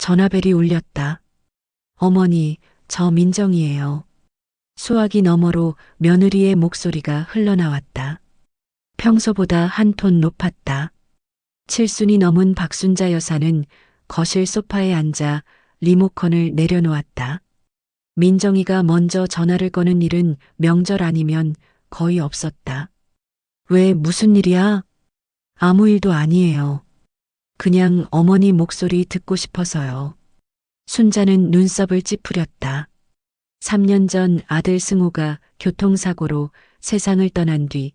전화벨이 울렸다. 어머니, 저 민정이에요. 수화기 너머로 며느리의 목소리가 흘러나왔다. 평소보다 한 톤 높았다. 칠순이 넘은 박순자 여사는 거실 소파에 앉아 리모컨을 내려놓았다. 민정이가 먼저 전화를 거는 일은 명절 아니면 거의 없었다. 왜 무슨 일이야? 아무 일도 아니에요. 그냥 어머니 목소리 듣고 싶어서요. 순자는 눈썹을 찌푸렸다. 3년 전 아들 승우가 교통사고로 세상을 떠난 뒤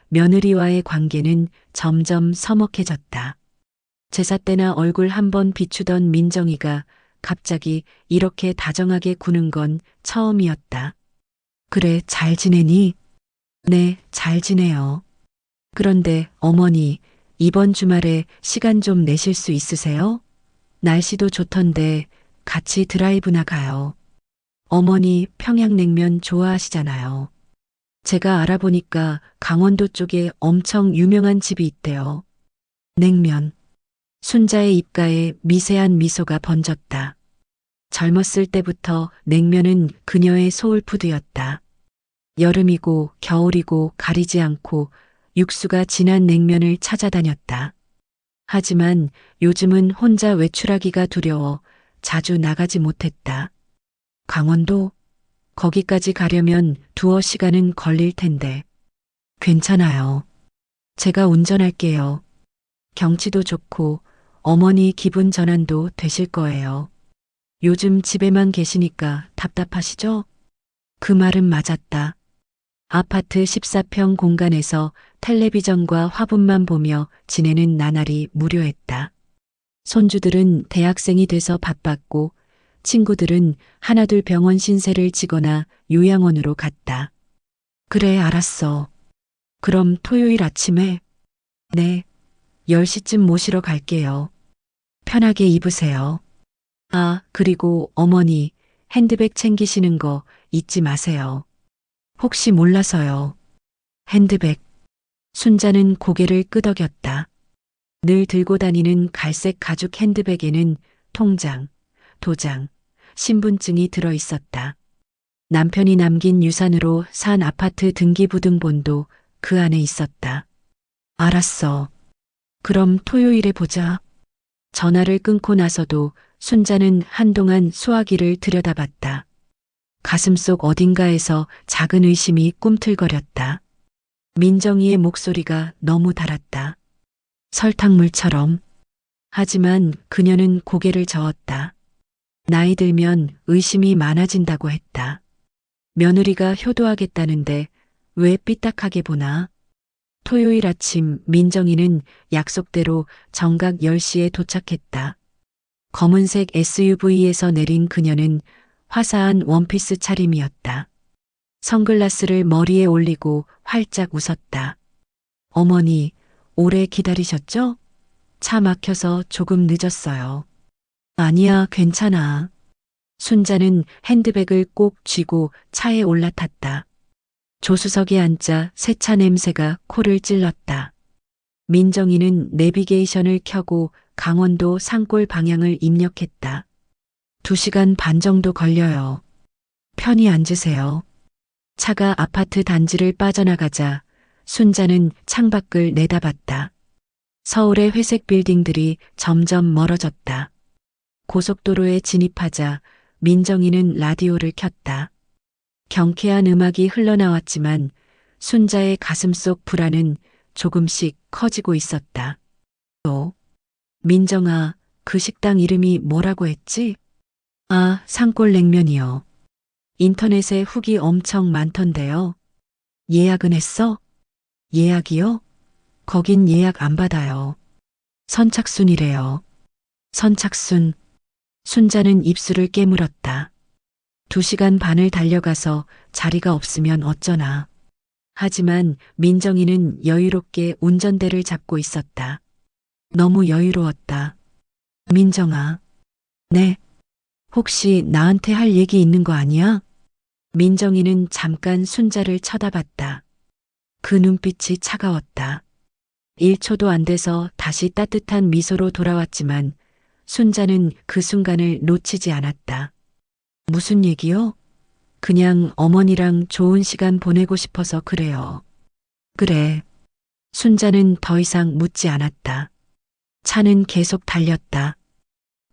며느리와의 관계는 점점 서먹해졌다. 제사 때나 얼굴 한번 비추던 민정이가 갑자기 이렇게 다정하게 구는 건 처음이었다. 그래, 잘 지내니? 네, 잘 지내요. 그런데 어머니, 이번 주말에 시간 좀 내실 수 있으세요? 날씨도 좋던데 같이 드라이브나 가요. 어머니 평양냉면 좋아하시잖아요. 제가 알아보니까 강원도 쪽에 엄청 유명한 집이 있대요. 냉면. 순자의 입가에 미세한 미소가 번졌다. 젊었을 때부터 냉면은 그녀의 소울푸드였다. 여름이고 겨울이고 가리지 않고 육수가 진한 냉면을 찾아다녔다. 하지만 요즘은 혼자 외출하기가 두려워 자주 나가지 못했다. 강원도? 거기까지 가려면 두어 시간은 걸릴 텐데. 괜찮아요. 제가 운전할게요. 경치도 좋고 어머니 기분 전환도 되실 거예요. 요즘 집에만 계시니까 답답하시죠? 그 말은 맞았다. 아파트 14평 공간에서 텔레비전과 화분만 보며 지내는 나날이 무료했다. 손주들은 대학생이 돼서 바빴고 친구들은 하나둘 병원 신세를 지거나 요양원으로 갔다. 그래, 알았어. 그럼 토요일 아침에? 네, 10시쯤 모시러 갈게요. 편하게 입으세요. 아, 그리고 어머니, 핸드백 챙기시는 거 잊지 마세요. 혹시 몰라서요. 핸드백. 순자는 고개를 끄덕였다. 늘 들고 다니는 갈색 가죽 핸드백에는 통장, 도장, 신분증이 들어 있었다. 남편이 남긴 유산으로 산 아파트 등기부등본도 그 안에 있었다. 알았어. 그럼 토요일에 보자. 전화를 끊고 나서도 순자는 한동안 수화기를 들여다봤다. 가슴속 어딘가에서 작은 의심이 꿈틀거렸다. 민정이의 목소리가 너무 달았다. 설탕물처럼. 하지만 그녀는 고개를 저었다. 나이 들면 의심이 많아진다고 했다. 며느리가 효도하겠다는데 왜 삐딱하게 보나? 토요일 아침 민정이는 약속대로 정각 10시에 도착했다. 검은색 SUV에서 내린 그녀는 화사한 원피스 차림이었다. 선글라스를 머리에 올리고 활짝 웃었다. 어머니, 오래 기다리셨죠? 차 막혀서 조금 늦었어요. 아니야, 괜찮아. 순자는 핸드백을 꼭 쥐고 차에 올라탔다. 조수석에 앉자 세차 냄새가 코를 찔렀다. 민정이는 내비게이션을 켜고 강원도 산골 방향을 입력했다. 2시간 반 정도 걸려요. 편히 앉으세요. 차가 아파트 단지를 빠져나가자 순자는 창밖을 내다봤다. 서울의 회색 빌딩들이 점점 멀어졌다. 고속도로에 진입하자 민정이는 라디오를 켰다. 경쾌한 음악이 흘러나왔지만 순자의 가슴속 불안은 조금씩 커지고 있었다. 또, 민정아, 그 식당 이름이 뭐라고 했지? 아, 산골냉면이요. 인터넷에 후기 엄청 많던데요. 예약은 했어? 예약이요? 거긴 예약 안 받아요. 선착순이래요. 선착순. 순자는 입술을 깨물었다. 2시간 반을 달려가서 자리가 없으면 어쩌나. 하지만 민정이는 여유롭게 운전대를 잡고 있었다. 너무 여유로웠다. 민정아. 네. 혹시 나한테 할 얘기 있는 거 아니야? 민정이는 잠깐 순자를 쳐다봤다. 그 눈빛이 차가웠다. 1초도 안 돼서 다시 따뜻한 미소로 돌아왔지만 순자는 그 순간을 놓치지 않았다. 무슨 얘기요? 그냥 어머니랑 좋은 시간 보내고 싶어서 그래요. 그래. 순자는 더 이상 묻지 않았다. 차는 계속 달렸다.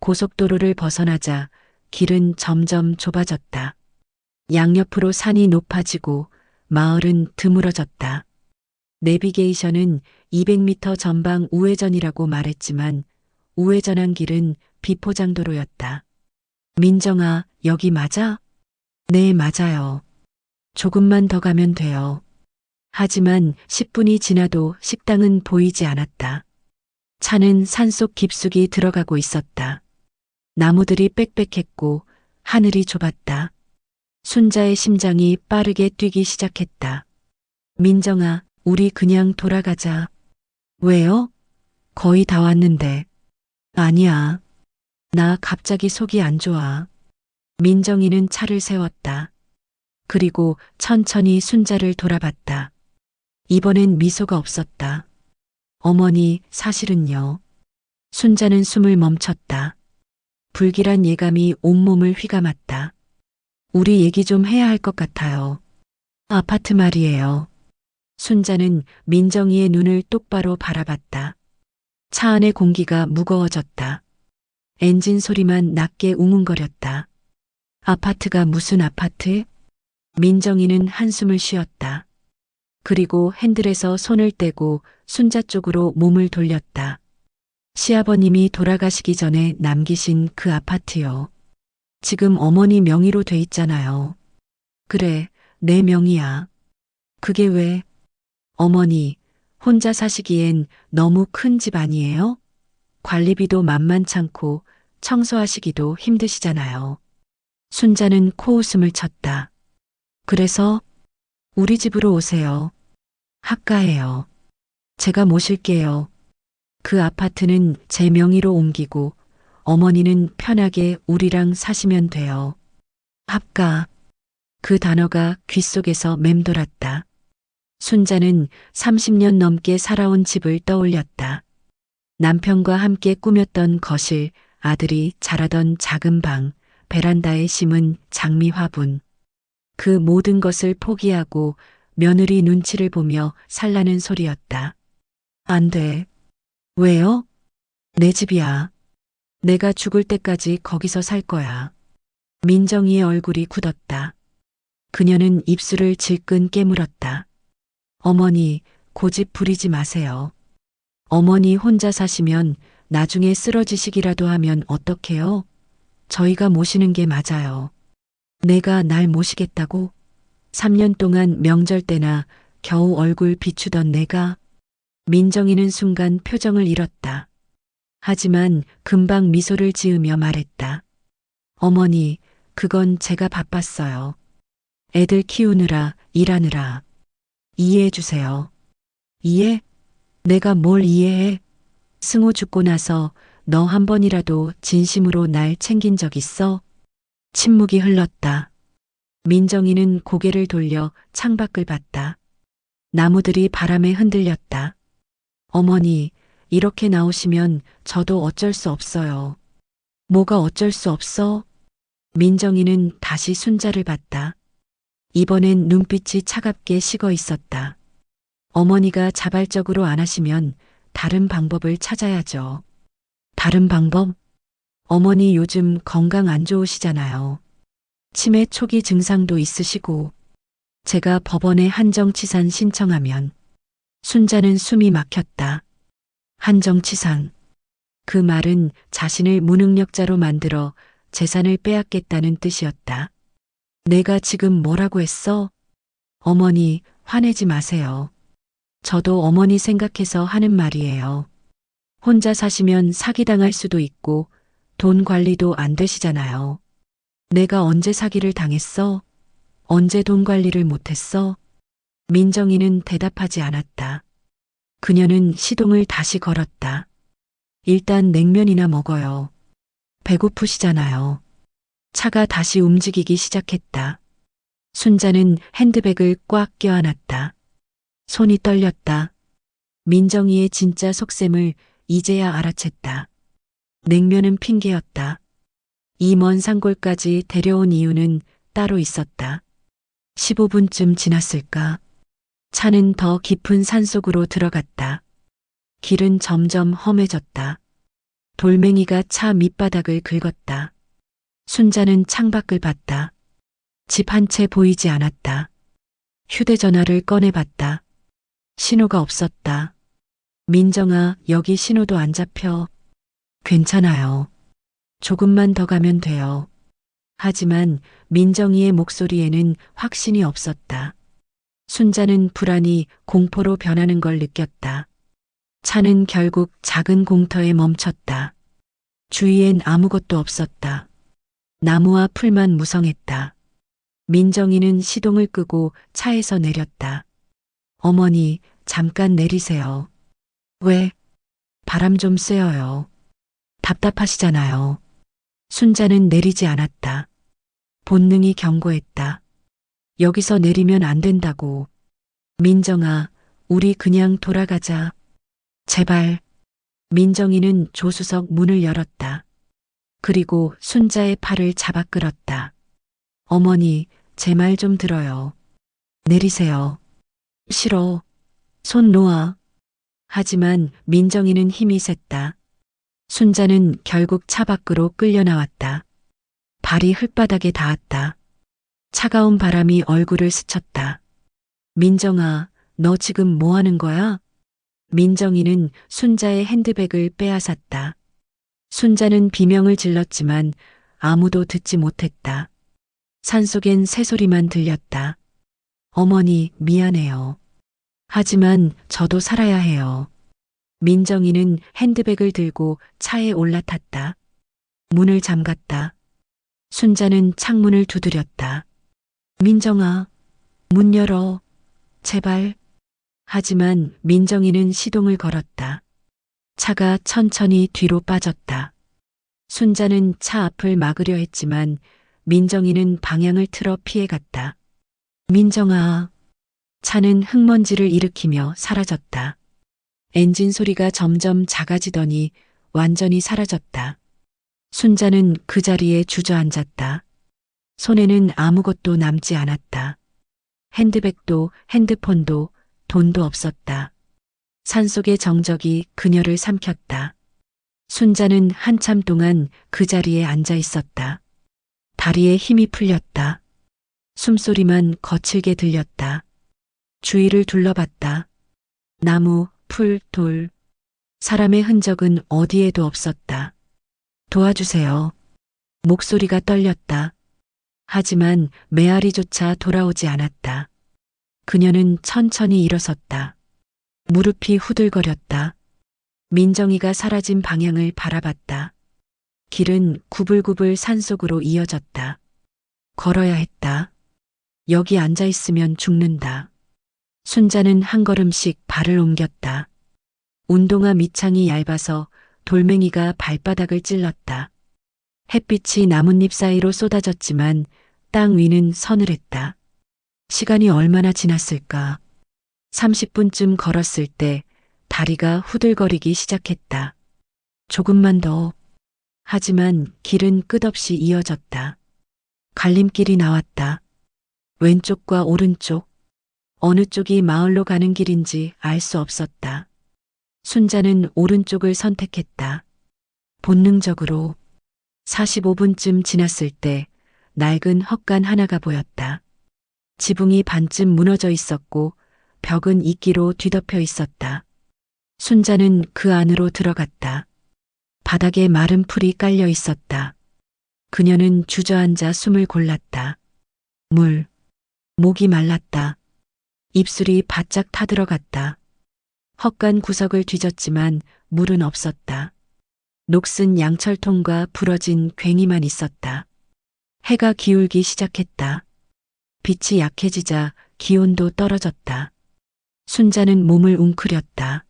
고속도로를 벗어나자 길은 점점 좁아졌다. 양옆으로 산이 높아지고 마을은 드물어졌다. 내비게이션은 200m 전방 우회전이라고 말했지만 우회전한 길은 비포장도로였다. 민정아, 여기 맞아? 네, 맞아요. 조금만 더 가면 돼요. 하지만 10분이 지나도 식당은 보이지 않았다. 차는 산속 깊숙이 들어가고 있었다. 나무들이 빽빽했고 하늘이 좁았다. 순자의 심장이 빠르게 뛰기 시작했다. 민정아, 우리 그냥 돌아가자. 왜요? 거의 다 왔는데. 아니야. 나 갑자기 속이 안 좋아. 민정이는 차를 세웠다. 그리고 천천히 순자를 돌아봤다. 이번엔 미소가 없었다. 어머니, 사실은요. 순자는 숨을 멈췄다. 불길한 예감이 온몸을 휘감았다. 우리 얘기 좀 해야 할 것 같아요. 아파트 말이에요. 순자는 민정이의 눈을 똑바로 바라봤다. 차 안의 공기가 무거워졌다. 엔진 소리만 낮게 웅웅거렸다. 아파트가 무슨 아파트? 민정이는 한숨을 쉬었다. 그리고 핸들에서 손을 떼고 순자 쪽으로 몸을 돌렸다. 시아버님이 돌아가시기 전에 남기신 그 아파트요. 지금 어머니 명의로 돼 있잖아요. 그래, 내 명의야. 그게 왜? 어머니, 혼자 사시기엔 너무 큰 집 아니에요? 관리비도 만만찮고 청소하시기도 힘드시잖아요. 순자는 코웃음을 쳤다. 그래서 우리 집으로 오세요. 학가해요. 제가 모실게요. 그 아파트는 제 명의로 옮기고 어머니는 편하게 우리랑 사시면 돼요. 합가. 그 단어가 귓속에서 맴돌았다. 순자는 30년 넘게 살아온 집을 떠올렸다. 남편과 함께 꾸몄던 거실, 아들이 자라던 작은 방, 베란다에 심은 장미 화분. 그 모든 것을 포기하고 며느리 눈치를 보며 살라는 소리였다. 안 돼. 왜요? 내 집이야. 내가 죽을 때까지 거기서 살 거야. 민정이의 얼굴이 굳었다. 그녀는 입술을 질끈 깨물었다. 어머니, 고집 부리지 마세요. 어머니 혼자 사시면 나중에 쓰러지시기라도 하면 어떡해요? 저희가 모시는 게 맞아요. 내가 날 모시겠다고? 3년 동안 명절 때나 겨우 얼굴 비추던 내가. 민정이는 순간 표정을 잃었다. 하지만 금방 미소를 지으며 말했다. 어머니, 그건 제가 바빴어요. 애들 키우느라, 일하느라. 이해해 주세요. 이해? 내가 뭘 이해해? 승우 죽고 나서 너 한 번이라도 진심으로 날 챙긴 적 있어? 침묵이 흘렀다. 민정이는 고개를 돌려 창밖을 봤다. 나무들이 바람에 흔들렸다. 어머니, 이렇게 나오시면 저도 어쩔 수 없어요. 뭐가 어쩔 수 없어? 민정이는 다시 순자를 봤다. 이번엔 눈빛이 차갑게 식어 있었다. 어머니가 자발적으로 안 하시면 다른 방법을 찾아야죠. 다른 방법? 어머니 요즘 건강 안 좋으시잖아요. 치매 초기 증상도 있으시고. 제가 법원에 한정치산 신청하면. 순자는 숨이 막혔다. 한정치산. 그 말은 자신을 무능력자로 만들어 재산을 빼앗겠다는 뜻이었다. 내가 지금 뭐라고 했어? 어머니, 화내지 마세요. 저도 어머니 생각해서 하는 말이에요. 혼자 사시면 사기당할 수도 있고 돈 관리도 안 되시잖아요. 내가 언제 사기를 당했어? 언제 돈 관리를 못했어? 민정이는 대답하지 않았다. 그녀는 시동을 다시 걸었다. 일단 냉면이나 먹어요. 배고프시잖아요. 차가 다시 움직이기 시작했다. 순자는 핸드백을 꽉 껴안았다. 손이 떨렸다. 민정이의 진짜 속셈을 이제야 알아챘다. 냉면은 핑계였다. 이 먼 산골까지 데려온 이유는 따로 있었다. 15분쯤 지났을까? 차는 더 깊은 산속으로 들어갔다. 길은 점점 험해졌다. 돌멩이가 차 밑바닥을 긁었다. 순자는 창밖을 봤다. 집 한 채 보이지 않았다. 휴대전화를 꺼내봤다. 신호가 없었다. 민정아, 여기 신호도 안 잡혀. 괜찮아요. 조금만 더 가면 돼요. 하지만 민정이의 목소리에는 확신이 없었다. 순자는 불안이 공포로 변하는 걸 느꼈다. 차는 결국 작은 공터에 멈췄다. 주위엔 아무것도 없었다. 나무와 풀만 무성했다. 민정이는 시동을 끄고 차에서 내렸다. 어머니, 잠깐 내리세요. 왜? 바람 좀 쐬어요. 답답하시잖아요. 순자는 내리지 않았다. 본능이 경고했다. 여기서 내리면 안 된다고. 민정아, 우리 그냥 돌아가자. 제발. 민정이는 조수석 문을 열었다. 그리고 순자의 팔을 잡아 끌었다. 어머니, 제 말 좀 들어요. 내리세요. 싫어. 손 놓아. 하지만 민정이는 힘이 셌다. 순자는 결국 차 밖으로 끌려 나왔다. 발이 흙바닥에 닿았다. 차가운 바람이 얼굴을 스쳤다. 민정아, 너 지금 뭐 하는 거야? 민정이는 순자의 핸드백을 빼앗았다. 순자는 비명을 질렀지만 아무도 듣지 못했다. 산속엔 새소리만 들렸다. 어머니, 미안해요. 하지만 저도 살아야 해요. 민정이는 핸드백을 들고 차에 올라탔다. 문을 잠갔다. 순자는 창문을 두드렸다. 민정아, 문 열어. 제발. 하지만 민정이는 시동을 걸었다. 차가 천천히 뒤로 빠졌다. 순자는 차 앞을 막으려 했지만 민정이는 방향을 틀어 피해갔다. 민정아. 차는 흙먼지를 일으키며 사라졌다. 엔진 소리가 점점 작아지더니 완전히 사라졌다. 순자는 그 자리에 주저앉았다. 손에는 아무것도 남지 않았다. 핸드백도 핸드폰도 돈도 없었다. 산속의 정적이 그녀를 삼켰다. 순자는 한참 동안 그 자리에 앉아 있었다. 다리에 힘이 풀렸다. 숨소리만 거칠게 들렸다. 주위를 둘러봤다. 나무, 풀, 돌. 사람의 흔적은 어디에도 없었다. 도와주세요. 목소리가 떨렸다. 하지만 메아리조차 돌아오지 않았다. 그녀는 천천히 일어섰다. 무릎이 후들거렸다. 민정이가 사라진 방향을 바라봤다. 길은 구불구불 산속으로 이어졌다. 걸어야 했다. 여기 앉아 있으면 죽는다. 순자는 한 걸음씩 발을 옮겼다. 운동화 밑창이 얇아서 돌멩이가 발바닥을 찔렀다. 햇빛이 나뭇잎 사이로 쏟아졌지만 땅 위는 서늘했다. 시간이 얼마나 지났을까? 30분쯤 걸었을 때 다리가 후들거리기 시작했다. 조금만 더. 하지만 길은 끝없이 이어졌다. 갈림길이 나왔다. 왼쪽과 오른쪽. 어느 쪽이 마을로 가는 길인지 알 수 없었다. 순자는 오른쪽을 선택했다. 본능적으로. 45분쯤 지났을 때 낡은 헛간 하나가 보였다. 지붕이 반쯤 무너져 있었고 벽은 이끼로 뒤덮여 있었다. 순자는 그 안으로 들어갔다. 바닥에 마른 풀이 깔려 있었다. 그녀는 주저앉아 숨을 골랐다. 물. 목이 말랐다. 입술이 바짝 타들어갔다. 헛간 구석을 뒤졌지만 물은 없었다. 녹슨 양철통과 부러진 괭이만 있었다. 해가 기울기 시작했다. 빛이 약해지자 기온도 떨어졌다. 순자는 몸을 웅크렸다.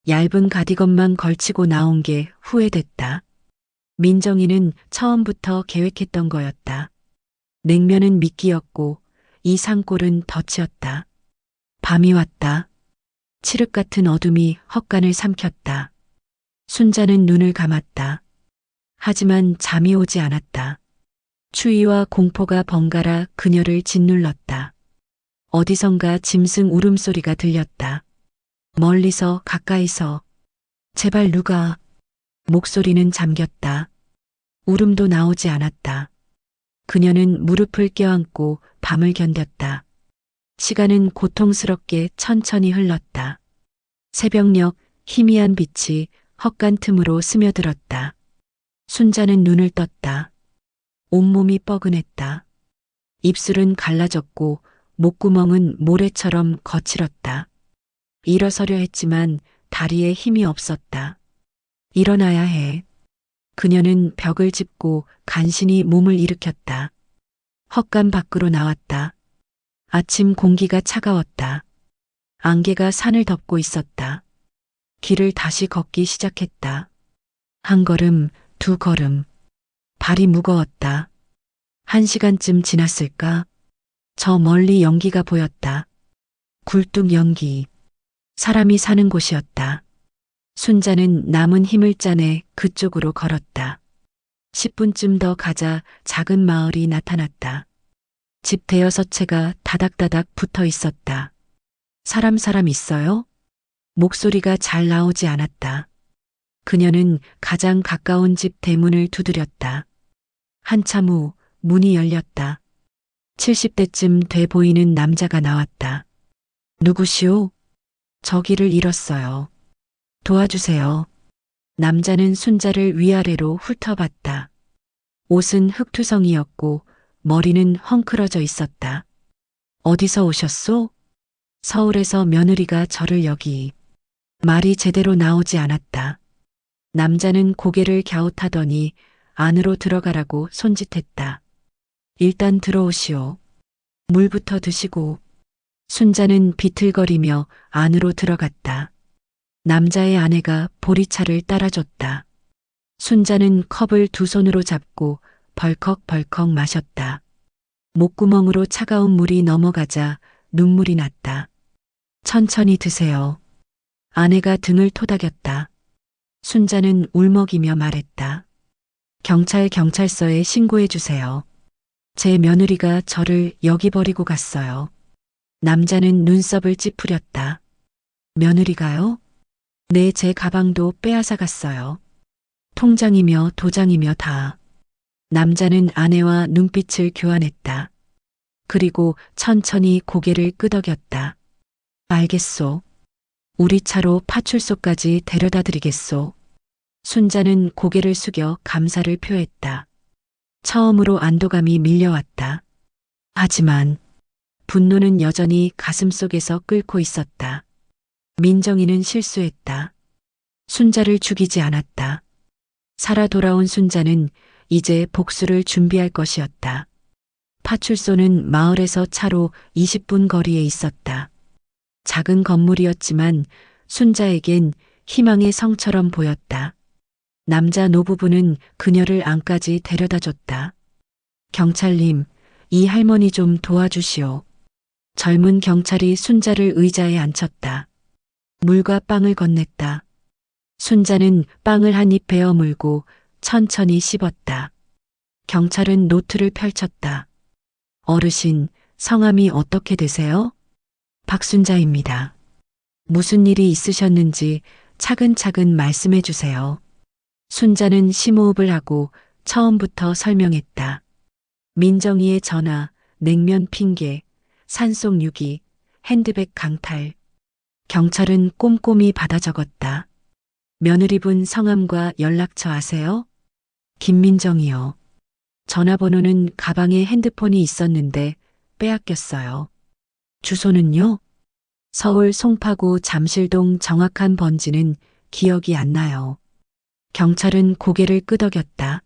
얇은 가디건만 걸치고 나온 게 후회됐다. 민정이는 처음부터 계획했던 거였다. 냉면은 미끼였고 이 산골은 덫이었다. 밤이 왔다. 칠흑 같은 어둠이 헛간을 삼켰다. 순자는 눈을 감았다. 하지만 잠이 오지 않았다. 추위와 공포가 번갈아 그녀를 짓눌렀다. 어디선가 짐승 울음소리가 들렸다. 멀리서 가까이서. 제발 누가. 목소리는 잠겼다. 울음도 나오지 않았다. 그녀는 무릎을 껴안고 밤을 견뎠다. 시간은 고통스럽게 천천히 흘렀다. 새벽녘 희미한 빛이 헛간 틈으로 스며들었다. 순자는 눈을 떴다. 온몸이 뻐근했다. 입술은 갈라졌고 목구멍은 모래처럼 거칠었다. 일어서려 했지만 다리에 힘이 없었다. 일어나야 해. 그녀는 벽을 짚고 간신히 몸을 일으켰다. 헛간 밖으로 나왔다. 아침 공기가 차가웠다. 안개가 산을 덮고 있었다. 길을 다시 걷기 시작했다. 한 걸음, 두 걸음. 발이 무거웠다. 1시간쯤 지났을까? 저 멀리 연기가 보였다. 굴뚝 연기. 사람이 사는 곳이었다. 순자는 남은 힘을 짜내 그쪽으로 걸었다. 10분쯤 더 가자 작은 마을이 나타났다. 집 대여섯 채가 다닥다닥 붙어 있었다. 사람 있어요? 목소리가 잘 나오지 않았다. 그녀는 가장 가까운 집 대문을 두드렸다. 한참 후 문이 열렸다. 70대쯤 돼 보이는 남자가 나왔다. 누구시오? 저기를 잃었어요. 도와주세요. 남자는 순자를 위아래로 훑어봤다. 옷은 흙투성이었고 머리는 헝클어져 있었다. 어디서 오셨소? 서울에서 며느리가 저를 여기. 말이 제대로 나오지 않았다. 남자는 고개를 갸웃하더니 안으로 들어가라고 손짓했다. 일단 들어오시오. 물부터 드시고. 순자는 비틀거리며 안으로 들어갔다. 남자의 아내가 보리차를 따라줬다. 순자는 컵을 두 손으로 잡고 벌컥벌컥 마셨다. 목구멍으로 차가운 물이 넘어가자 눈물이 났다. 천천히 드세요. 아내가 등을 토닥였다. 순자는 울먹이며 말했다. 경찰서에 신고해 주세요. 제 며느리가 저를 여기 버리고 갔어요. 남자는 눈썹을 찌푸렸다. 며느리가요? 네, 제 가방도 빼앗아 갔어요. 통장이며 도장이며 다. 남자는 아내와 눈빛을 교환했다. 그리고 천천히 고개를 끄덕였다. 알겠소. 우리 차로 파출소까지 데려다 드리겠소. 순자는 고개를 숙여 감사를 표했다. 처음으로 안도감이 밀려왔다. 하지만 분노는 여전히 가슴속에서 끓고 있었다. 민정이는 실수했다. 순자를 죽이지 않았다. 살아 돌아온 순자는 이제 복수를 준비할 것이었다. 파출소는 마을에서 차로 20분 거리에 있었다. 작은 건물이었지만 순자에겐 희망의 성처럼 보였다. 남자 노부부는 그녀를 안까지 데려다 줬다. 경찰님, 이 할머니 좀 도와주시오. 젊은 경찰이 순자를 의자에 앉혔다. 물과 빵을 건넸다. 순자는 빵을 한 입 베어 물고 천천히 씹었다. 경찰은 노트를 펼쳤다. 어르신, 성함이 어떻게 되세요? 박순자입니다. 무슨 일이 있으셨는지 차근차근 말씀해 주세요. 순자는 심호흡을 하고 처음부터 설명했다. 민정이의 전화, 냉면 핑계, 산속 유기, 핸드백 강탈. 경찰은 꼼꼼히 받아 적었다. 며느리분 성함과 연락처 아세요? 김민정이요. 전화번호는 가방에 핸드폰이 있었는데 빼앗겼어요. 주소는요? 서울 송파구 잠실동 정확한 번지는 기억이 안 나요. 경찰은 고개를 끄덕였다.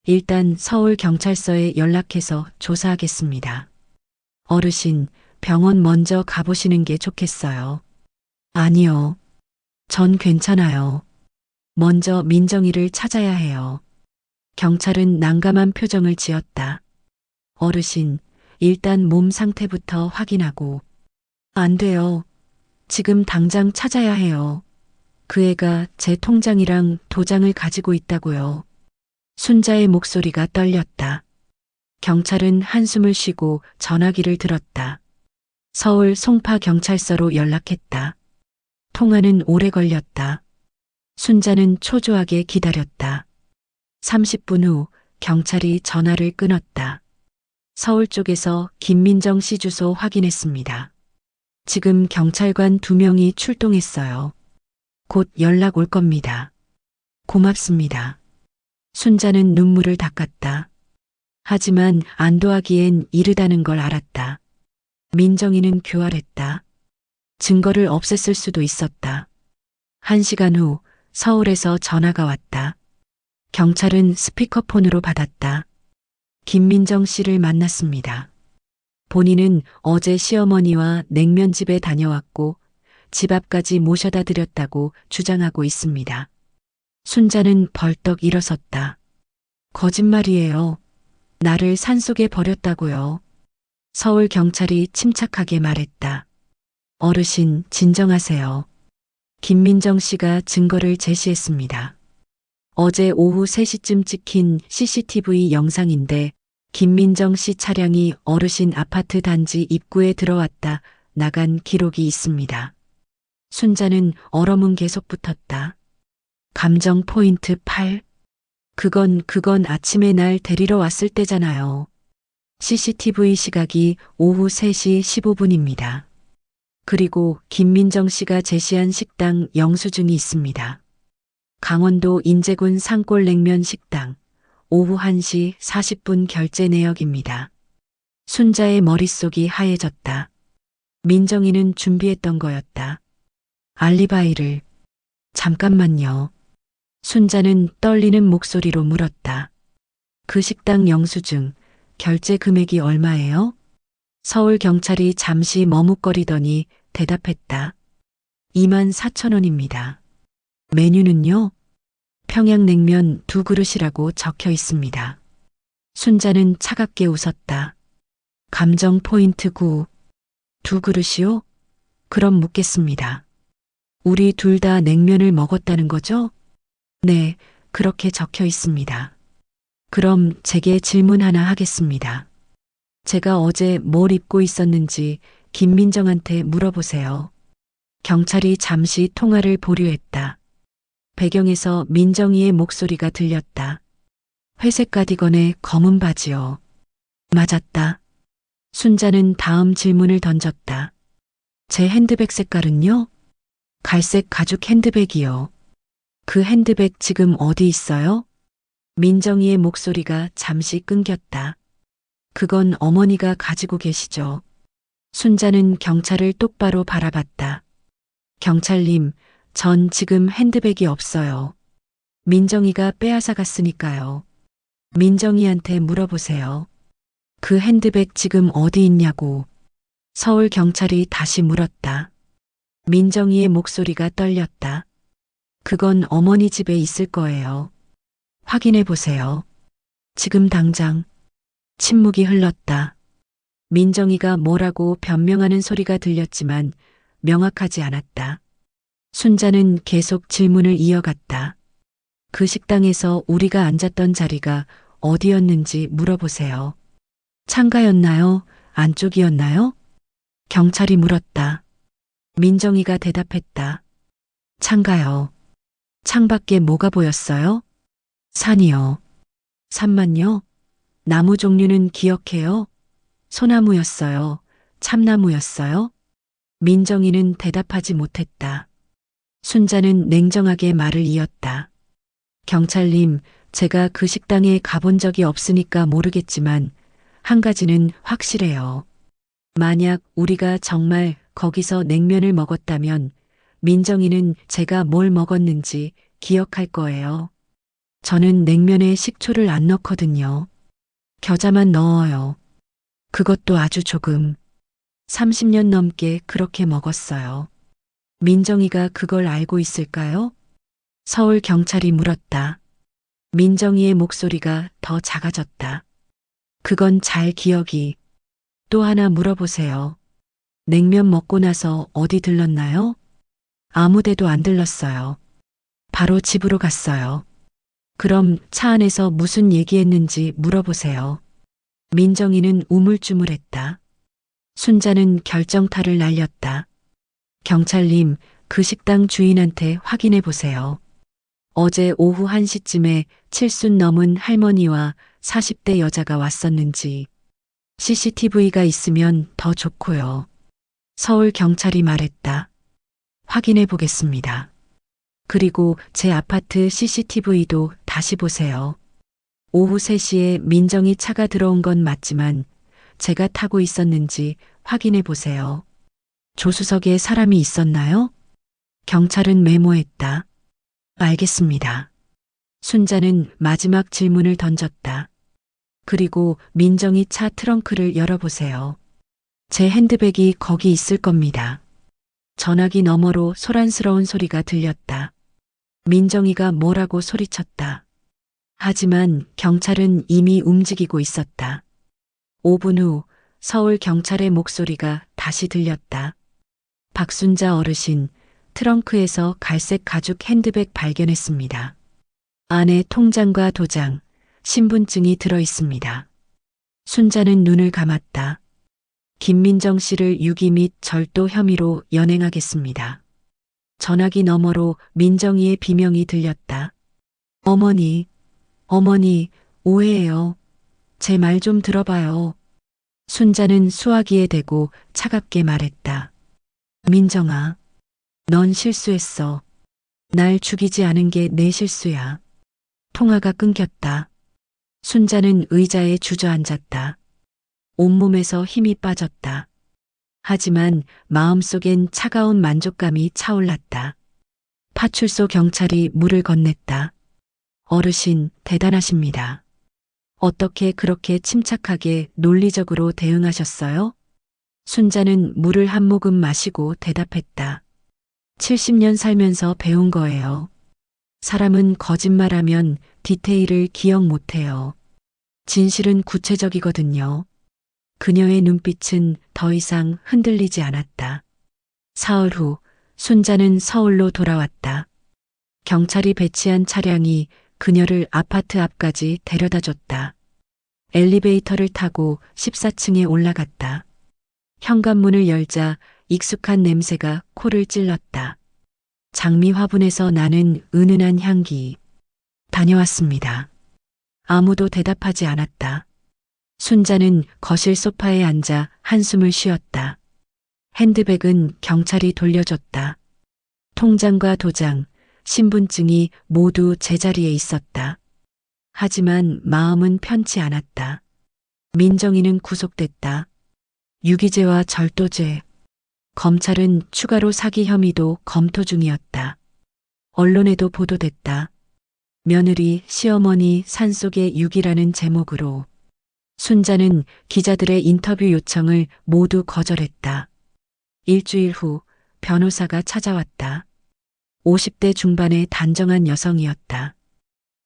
일단 서울 경찰서에 연락해서 조사하겠습니다. 어르신, 병원 먼저 가보시는 게 좋겠어요. 아니요. 전 괜찮아요. 먼저 민정이를 찾아야 해요. 경찰은 난감한 표정을 지었다. 어르신, 일단 몸 상태부터 확인하고. 안 돼요. 지금 당장 찾아야 해요. 그 애가 제 통장이랑 도장을 가지고 있다고요. 순자의 목소리가 떨렸다. 경찰은 한숨을 쉬고 전화기를 들었다. 서울 송파경찰서로 연락했다. 통화는 오래 걸렸다. 순자는 초조하게 기다렸다. 30분 후 경찰이 전화를 끊었다. 서울 쪽에서 김민정 씨 주소 확인했습니다. 지금 경찰관 2명이 출동했어요. 곧 연락 올 겁니다. 고맙습니다. 순자는 눈물을 닦았다. 하지만 안도하기엔 이르다는 걸 알았다. 민정이는 교활했다. 증거를 없앴을 수도 있었다. 1시간 후 서울에서 전화가 왔다. 경찰은 스피커폰으로 받았다. 김민정 씨를 만났습니다. 본인은 어제 시어머니와 냉면집에 다녀왔고 집 앞까지 모셔다 드렸다고 주장하고 있습니다. 순자는 벌떡 일어섰다. 거짓말이에요. 나를 산속에 버렸다고요. 서울 경찰이 침착하게 말했다. 어르신, 진정하세요. 김민정 씨가 증거를 제시했습니다. 어제 오후 3시쯤 찍힌 CCTV 영상인데 김민정 씨 차량이 어르신 아파트 단지 입구에 들어왔다 나간 기록이 있습니다. 순자는 얼어문 계속 붙었다. 감정 포인트 8. 그건 아침에 날 데리러 왔을 때잖아요. CCTV 시각이 오후 3시 15분입니다. 그리고 김민정 씨가 제시한 식당 영수증이 있습니다. 강원도 인제군 산골냉면 식당, 오후 1시 40분 결제 내역입니다. 순자의 머릿속이 하얘졌다. 민정이는 준비했던 거였다. 알리바이를. 잠깐만요. 순자는 떨리는 목소리로 물었다. 그 식당 영수증, 결제 금액이 얼마예요? 서울 경찰이 잠시 머뭇거리더니 대답했다. 24,000원입니다. 메뉴는요? 평양냉면 2그릇이라고 적혀 있습니다. 순자는 차갑게 웃었다. 감정 포인트 9. 2그릇이요? 그럼 묻겠습니다. 우리 둘 다 냉면을 먹었다는 거죠? 네, 그렇게 적혀 있습니다. 그럼 제게 질문 하나 하겠습니다. 제가 어제 뭘 입고 있었는지 김민정한테 물어보세요. 경찰이 잠시 통화를 보류했다. 배경에서 민정이의 목소리가 들렸다. 회색 가디건에 검은 바지요. 맞았다. 순자는 다음 질문을 던졌다. 제 핸드백 색깔은요? 갈색 가죽 핸드백이요. 그 핸드백 지금 어디 있어요? 민정이의 목소리가 잠시 끊겼다. 그건 어머니가 가지고 계시죠. 순자는 경찰을 똑바로 바라봤다. 경찰님, 전 지금 핸드백이 없어요. 민정이가 빼앗아 갔으니까요. 민정이한테 물어보세요. 그 핸드백 지금 어디 있냐고. 서울 경찰이 다시 물었다. 민정이의 목소리가 떨렸다. 그건 어머니 집에 있을 거예요. 확인해 보세요. 지금 당장. 침묵이 흘렀다. 민정이가 뭐라고 변명하는 소리가 들렸지만 명확하지 않았다. 순자는 계속 질문을 이어갔다. 그 식당에서 우리가 앉았던 자리가 어디였는지 물어보세요. 창가였나요? 안쪽이었나요? 경찰이 물었다. 민정이가 대답했다. 창가요. 창밖에 뭐가 보였어요? 산이요. 산만요? 나무 종류는 기억해요? 소나무였어요. 참나무였어요? 민정이는 대답하지 못했다. 순자는 냉정하게 말을 이었다. 경찰님, 제가 그 식당에 가본 적이 없으니까 모르겠지만 한 가지는 확실해요. 만약 우리가 정말 거기서 냉면을 먹었다면 민정이는 제가 뭘 먹었는지 기억할 거예요. 저는 냉면에 식초를 안 넣거든요. 겨자만 넣어요. 그것도 아주 조금. 30년 넘게 그렇게 먹었어요. 민정이가 그걸 알고 있을까요? 서울 경찰이 물었다. 민정이의 목소리가 더 작아졌다. 그건 잘 기억이. 또 하나 물어보세요. 냉면 먹고 나서 어디 들렀나요? 아무 데도 안 들렀어요. 바로 집으로 갔어요. 그럼 차 안에서 무슨 얘기했는지 물어보세요. 민정이는 우물쭈물했다. 순자는 결정타를 날렸다. 경찰님, 그 식당 주인한테 확인해 보세요. 어제 오후 1시쯤에 70 넘은 할머니와 40대 여자가 왔었는지 CCTV가 있으면 더 좋고요. 서울 경찰이 말했다. 확인해 보겠습니다. 그리고 제 아파트 CCTV도 다시 보세요. 오후 3시에 민정이 차가 들어온 건 맞지만 제가 타고 있었는지 확인해 보세요. 조수석에 사람이 있었나요? 경찰은 메모했다. 알겠습니다. 순자는 마지막 질문을 던졌다. 그리고 민정이 차 트렁크를 열어보세요. 제 핸드백이 거기 있을 겁니다. 전화기 너머로 소란스러운 소리가 들렸다. 민정이가 뭐라고 소리쳤다. 하지만 경찰은 이미 움직이고 있었다. 5분 후 서울 경찰의 목소리가 다시 들렸다. 박순자 어르신, 트렁크에서 갈색 가죽 핸드백 발견했습니다. 안에 통장과 도장, 신분증이 들어 있습니다. 순자는 눈을 감았다. 김민정 씨를 유기 및 절도 혐의로 연행하겠습니다. 전화기 너머로 민정이의 비명이 들렸다. 어머니, 어머니, 오해예요. 제 말 좀 들어봐요. 순자는 수화기에 대고 차갑게 말했다. 민정아, 넌 실수했어. 날 죽이지 않은 게 내 실수야. 통화가 끊겼다. 순자는 의자에 주저앉았다. 온몸에서 힘이 빠졌다. 하지만 마음속엔 차가운 만족감이 차올랐다. 파출소 경찰이 물을 건넸다. 어르신, 대단하십니다. 어떻게 그렇게 침착하게 논리적으로 대응하셨어요? 순자는 물을 한 모금 마시고 대답했다. 70년 살면서 배운 거예요. 사람은 거짓말하면 디테일을 기억 못해요. 진실은 구체적이거든요. 그녀의 눈빛은 더 이상 흔들리지 않았다. 사흘 후 순자는 서울로 돌아왔다. 경찰이 배치한 차량이 그녀를 아파트 앞까지 데려다 줬다. 엘리베이터를 타고 14층에 올라갔다. 현관문을 열자 익숙한 냄새가 코를 찔렀다. 장미 화분에서 나는 은은한 향기. 다녀왔습니다. 아무도 대답하지 않았다. 순자는 거실 소파에 앉아 한숨을 쉬었다. 핸드백은 경찰이 돌려줬다. 통장과 도장, 신분증이 모두 제자리에 있었다. 하지만 마음은 편치 않았다. 민정이는 구속됐다. 유기죄와 절도죄. 검찰은 추가로 사기 혐의도 검토 중이었다. 언론에도 보도됐다. 며느리, 시어머니 산속의 유기라는 제목으로. 순자는 기자들의 인터뷰 요청을 모두 거절했다. 일주일 후 변호사가 찾아왔다. 50대 중반의 단정한 여성이었다.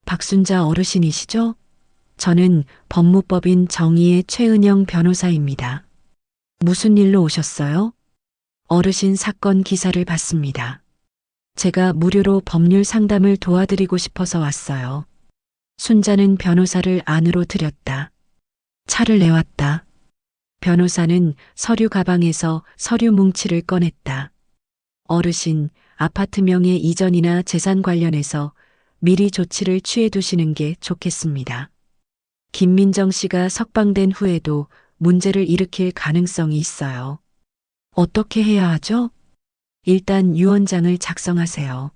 박순자 어르신이시죠? 저는 법무법인 정의의 최은영 변호사입니다. 무슨 일로 오셨어요? 어르신 사건 기사를 봤습니다. 제가 무료로 법률 상담을 도와드리고 싶어서 왔어요. 순자는 변호사를 안으로 들였다. 차를 내왔다. 변호사는 서류 가방에서 서류 뭉치를 꺼냈다. 어르신, 아파트 명의 이전이나 재산 관련해서 미리 조치를 취해 두시는 게 좋겠습니다. 김민정 씨가 석방된 후에도 문제를 일으킬 가능성이 있어요. 어떻게 해야 하죠? 일단 유언장을 작성하세요.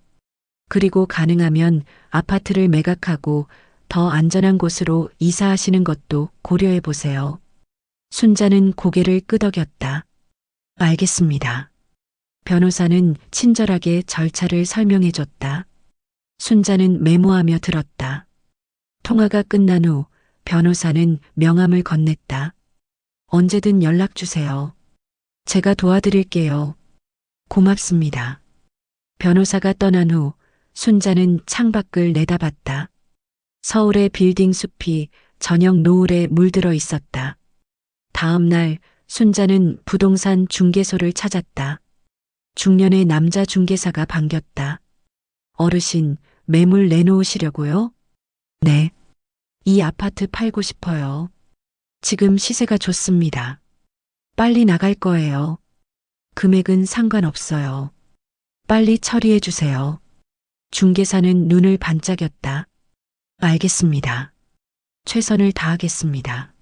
그리고 가능하면 아파트를 매각하고 더 안전한 곳으로 이사하시는 것도 고려해 보세요. 순자는 고개를 끄덕였다. 알겠습니다. 변호사는 친절하게 절차를 설명해 줬다. 순자는 메모하며 들었다. 통화가 끝난 후 변호사는 명함을 건넸다. 언제든 연락 주세요. 제가 도와드릴게요. 고맙습니다. 변호사가 떠난 후 순자는 창밖을 내다봤다. 서울의 빌딩 숲이 저녁 노을에 물들어 있었다. 다음 날 순자는 부동산 중개소를 찾았다. 중년의 남자 중개사가 반겼다. 어르신, 매물 내놓으시려고요? 네. 이 아파트 팔고 싶어요. 지금 시세가 좋습니다. 빨리 나갈 거예요. 금액은 상관없어요. 빨리 처리해 주세요. 중개사는 눈을 반짝였다. 알겠습니다. 최선을 다하겠습니다.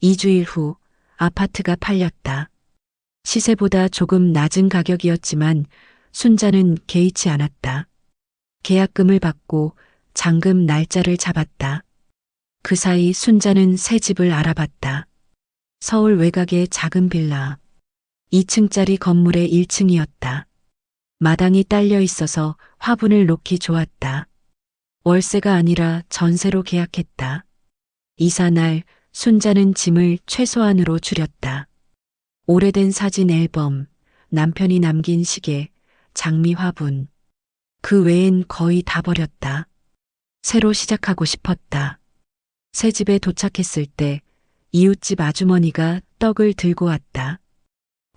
2주일 후 아파트가 팔렸다. 시세보다 조금 낮은 가격이었지만 순자는 개의치 않았다. 계약금을 받고 잔금 날짜를 잡았다. 그 사이 순자는 새 집을 알아봤다. 서울 외곽의 작은 빌라. 2층짜리 건물의 1층이었다. 마당이 딸려 있어서 화분을 놓기 좋았다. 월세가 아니라 전세로 계약했다. 이사 날 순자는 짐을 최소한으로 줄였다. 오래된 사진 앨범, 남편이 남긴 시계, 장미 화분. 그 외엔 거의 다 버렸다. 새로 시작하고 싶었다. 새 집에 도착했을 때 이웃집 아주머니가 떡을 들고 왔다.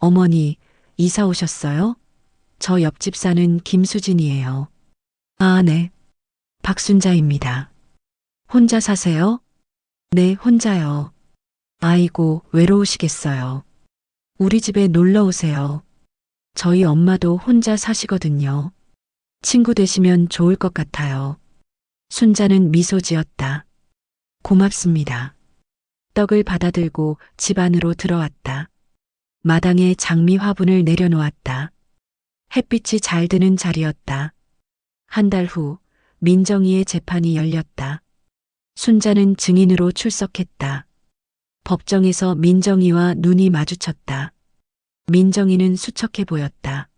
어머니, 이사 오셨어요? 저 옆집 사는 김수진이에요. 아, 네. 박순자입니다. 혼자 사세요? 네, 혼자요. 아이고, 외로우시겠어요. 우리 집에 놀러 오세요. 저희 엄마도 혼자 사시거든요. 친구 되시면 좋을 것 같아요. 순자는 미소 지었다. 고맙습니다. 떡을 받아들고 집 안으로 들어왔다. 마당에 장미 화분을 내려놓았다. 햇빛이 잘 드는 자리였다. 한 달 후 민정이의 재판이 열렸다. 순자는 증인으로 출석했다. 법정에서 민정이와 눈이 마주쳤다. 민정이는 수척해 보였다.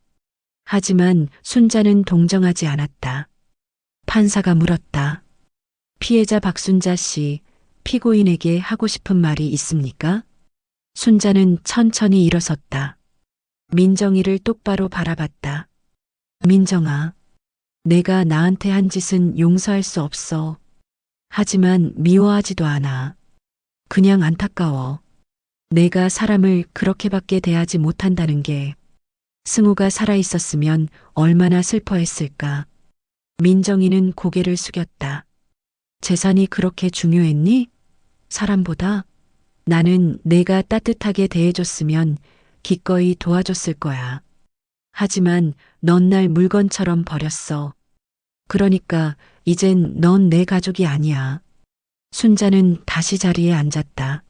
하지만 순자는 동정하지 않았다. 판사가 물었다. 피해자 박순자 씨, 피고인에게 하고 싶은 말이 있습니까? 순자는 천천히 일어섰다. 민정이를 똑바로 바라봤다. 민정아, 내가 나한테 한 짓은 용서할 수 없어. 하지만 미워하지도 않아. 그냥 안타까워. 내가 사람을 그렇게밖에 대하지 못한다는 게 승우가 살아있었으면 얼마나 슬퍼했을까. 민정이는 고개를 숙였다. 재산이 그렇게 중요했니? 사람보다? 나는 내가 따뜻하게 대해줬으면 기꺼이 도와줬을 거야. 하지만 넌 날 물건처럼 버렸어. 그러니까 이젠 넌 내 가족이 아니야. 순자는 다시 자리에 앉았다.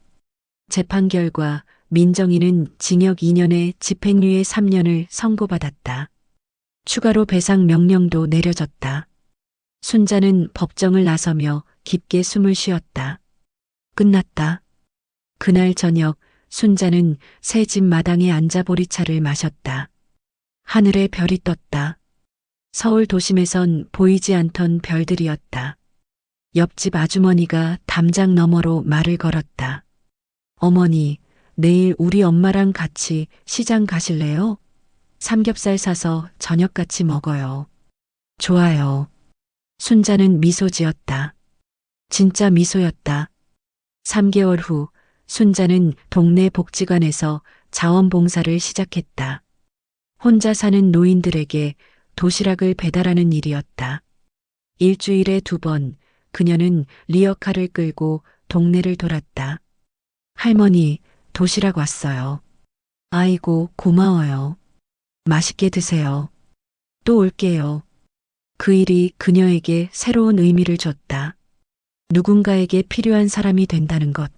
재판 결과 민정이는 징역 2년에 집행유예 3년을 선고받았다. 추가로 배상 명령도 내려졌다. 순자는 법정을 나서며 깊게 숨을 쉬었다. 끝났다. 그날 저녁 순자는 새 집 마당에 앉아 보리차를 마셨다. 하늘에 별이 떴다. 서울 도심에선 보이지 않던 별들이었다. 옆집 아주머니가 담장 너머로 말을 걸었다. 어머니, 내일 우리 엄마랑 같이 시장 가실래요? 삼겹살 사서 저녁 같이 먹어요. 좋아요. 순자는 미소 지었다. 진짜 미소였다. 3개월 후 순자는 동네 복지관에서 자원봉사를 시작했다. 혼자 사는 노인들에게 도시락을 배달하는 일이었다. 일주일에 2번 그녀는 리어카를 끌고 동네를 돌았다. 할머니, 도시락 왔어요. 아이고, 고마워요. 맛있게 드세요. 또 올게요. 그 일이 그녀에게 새로운 의미를 줬다. 누군가에게 필요한 사람이 된다는 것.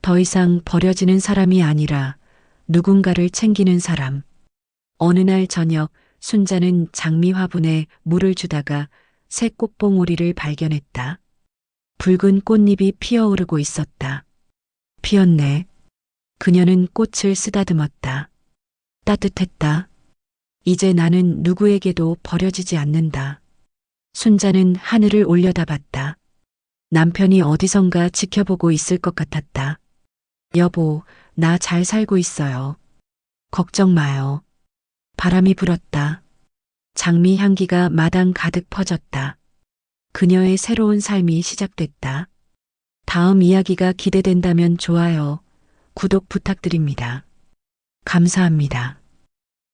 더 이상 버려지는 사람이 아니라 누군가를 챙기는 사람. 어느 날 저녁 순자는 장미 화분에 물을 주다가 새 꽃봉오리를 발견했다. 붉은 꽃잎이 피어오르고 있었다. 피었네. 그녀는 꽃을 쓰다듬었다. 따뜻했다. 이제 나는 누구에게도 버려지지 않는다. 순자는 하늘을 올려다봤다. 남편이 어디선가 지켜보고 있을 것 같았다. 여보, 나 잘 살고 있어요. 걱정 마요. 바람이 불었다. 장미 향기가 마당 가득 퍼졌다. 그녀의 새로운 삶이 시작됐다. 다음 이야기가 기대된다면 좋아요, 구독 부탁드립니다. 감사합니다.